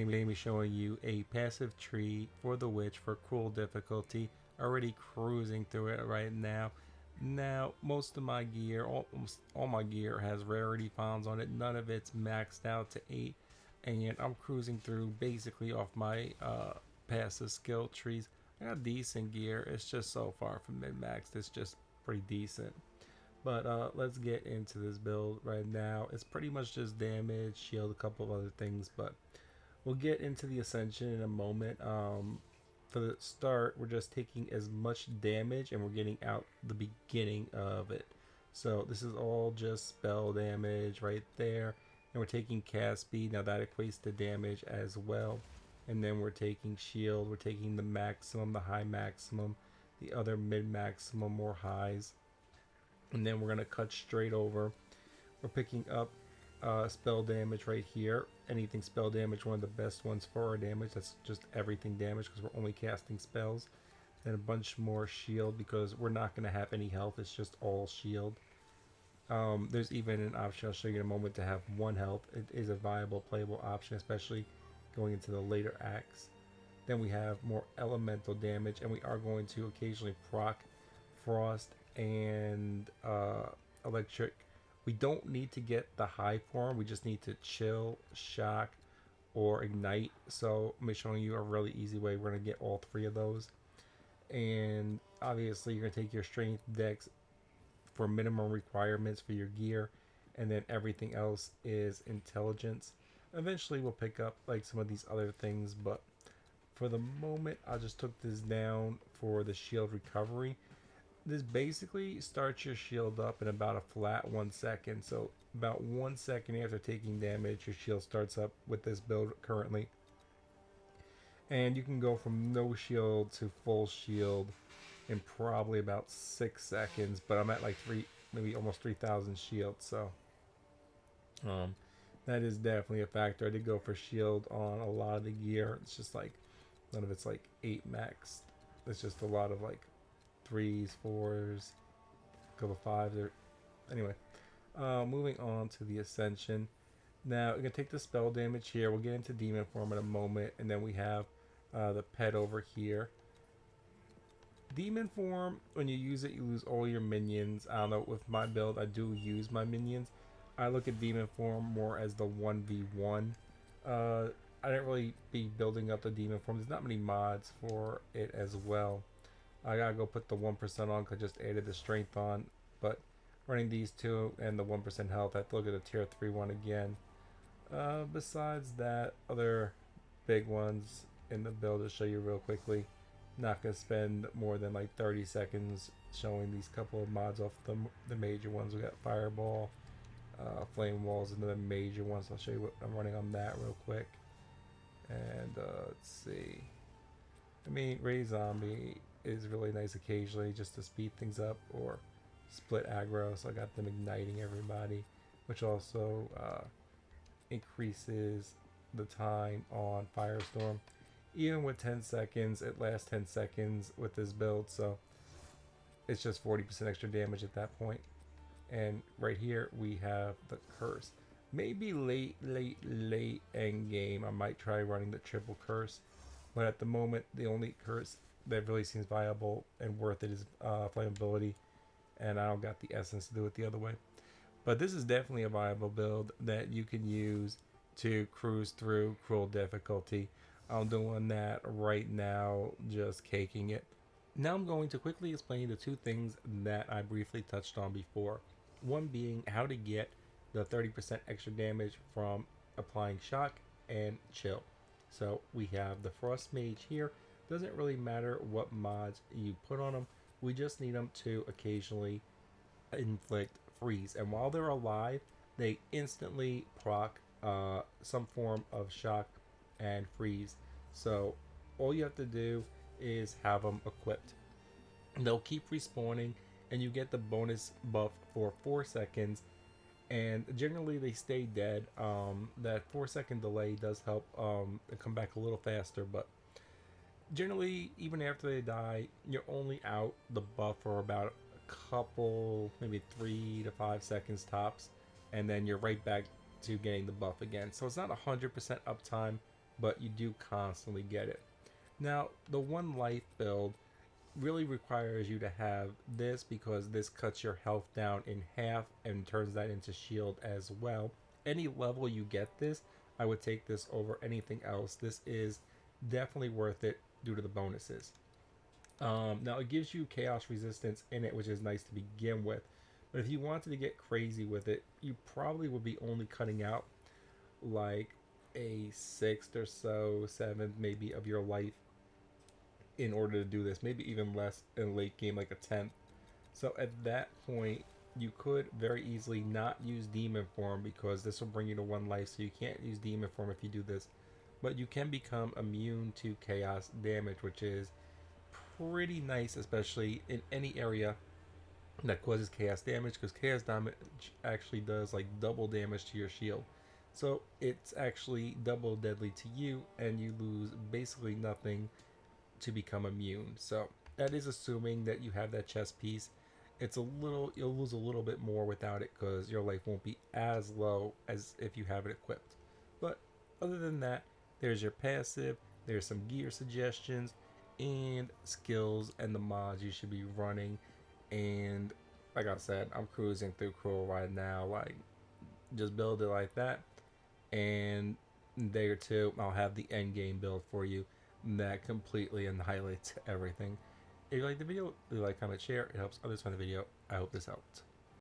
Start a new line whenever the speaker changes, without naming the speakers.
Maybe showing you a passive tree for the witch for cruel difficulty. Already cruising through it right now. Now, most of my gear, almost all my gear has rarity fonts on it. None of it's maxed out to 8. And yet I'm cruising through basically off my passive skill trees. I got decent gear. It's just so far from min-maxed. It's just pretty decent. But let's get into this build right now. It's pretty much just damage, shield, a couple of other things. But we'll get into the Ascension in a moment. For the start, we're just taking as much damage and we're getting out the beginning of it. So this is all just spell damage right there. And we're taking cast speed. Now that equates to damage as well. And then we're taking shield. We're taking the maximum, the high maximum, the other mid maximum or highs. And then we're going to cut straight over. We're picking up spell damage right here. Anything spell damage, one of the best ones for our damage. That's just everything damage because we're only casting spells. Then a bunch more shield because we're not going to have any health. It's just all shield. There's even an option I'll show you in a moment to have 1 health. It is a viable playable option, especially going into the later acts. Then we have more elemental damage, and we are going to occasionally proc frost and electric. We don't need to get the high form, we just need to chill, shock, or ignite. So I'm showing you a really easy way. We're going to get all 3 of those. And obviously you're going to take your strength, dex for minimum requirements for your gear, and then everything else is intelligence. Eventually we'll pick up like some of these other things, but for the moment I just took this down for the shield recovery. This basically starts your shield up in about a flat 1 second. So about 1 second after taking damage, your shield starts up with this build currently. And you can go from no shield to full shield in probably about 6 seconds. But I'm at like maybe almost 3,000 shields. So that is definitely a factor. I did go for shield on a lot of the gear. It's just like none of it's like 8 max. It's just a lot of like 3s, 4s, a couple 5s. Anyway, moving on to the Ascension. Now we're gonna take the spell damage here. We'll get into demon form in a moment, and then we have the pet over here. Demon form, when you use it, you lose all your minions. I don't know, with my build, I do use my minions. I look at demon form more as the 1v1. I didn't really be building up the demon form. There's not many mods for it as well. I gotta go put the 1% on because I just added the strength on. But running these 2 and the 1% health, I have to look at the tier 3 one again. Besides that, other big ones in the build to show you real quickly. Not gonna spend more than like 30 seconds showing these couple of mods off the major ones. We got Fireball, Flame Walls, and the major ones. I'll show you what I'm running on that real quick. And let's see. I mean, Ray Zombie is really nice occasionally just to speed things up or split aggro. So I got them igniting everybody, which also increases the time on Firestorm. Even with 10 seconds, it lasts 10 seconds with this build, so it's just 40% extra damage at that point. And right here we have the curse. Maybe late end game I might try running the triple curse, but at the moment the only curse that really seems viable and worth it is flammability, and I don't got the essence to do it the other way. But this is definitely a viable build that you can use to cruise through cruel difficulty. I'm doing that right now, just caking it. Now I'm going to quickly explain the 2 things that I briefly touched on before. One being how to get the 30% extra damage from applying shock and chill. So we have the Frost Mage here. Doesn't really matter what mods you put on them. We just need them to occasionally inflict freeze. And while they're alive, they instantly proc some form of shock and freeze. So all you have to do is have them equipped. They'll keep respawning and you get the bonus buff for 4 seconds, and generally they stay dead. That 4-second delay does help come back a little faster, but generally even after they die, you're only out the buff for about a couple, maybe 3 to 5 seconds tops, and then you're right back to getting the buff again. So it's not 100% uptime, but you do constantly get it. Now, the one life build really requires you to have this because this cuts your health down in half and turns that into shield as well. Any level you get this, I would take this over anything else. This is definitely worth it due to the bonuses. Now it gives you chaos resistance in it, which is nice to begin with. But if you wanted to get crazy with it, you probably would be only cutting out like a sixth or so, seventh maybe of your life in order to do this. Maybe even less in late game, like a tenth. So at that point, you could very easily not use demon form because this will bring you to one life. So you can't use demon form if you do this. But you can become immune to chaos damage, which is pretty nice, especially in any area that causes chaos damage, because chaos damage actually does like double damage to your shield. So it's actually double deadly to you, and you lose basically nothing to become immune. So that is assuming that you have that chest piece. It's a little, you'll lose a little bit more without it because your life won't be as low as if you have it equipped. But other than that, there's your passive, there's some gear suggestions and skills and the mods you should be running. And like I said, I'm cruising through Cruel right now. Like, just build it like that, and in a day or two, I'll have the end game build for you that completely annihilates everything. If you like the video, leave a like, comment, share. It helps others find the video. I hope this helped.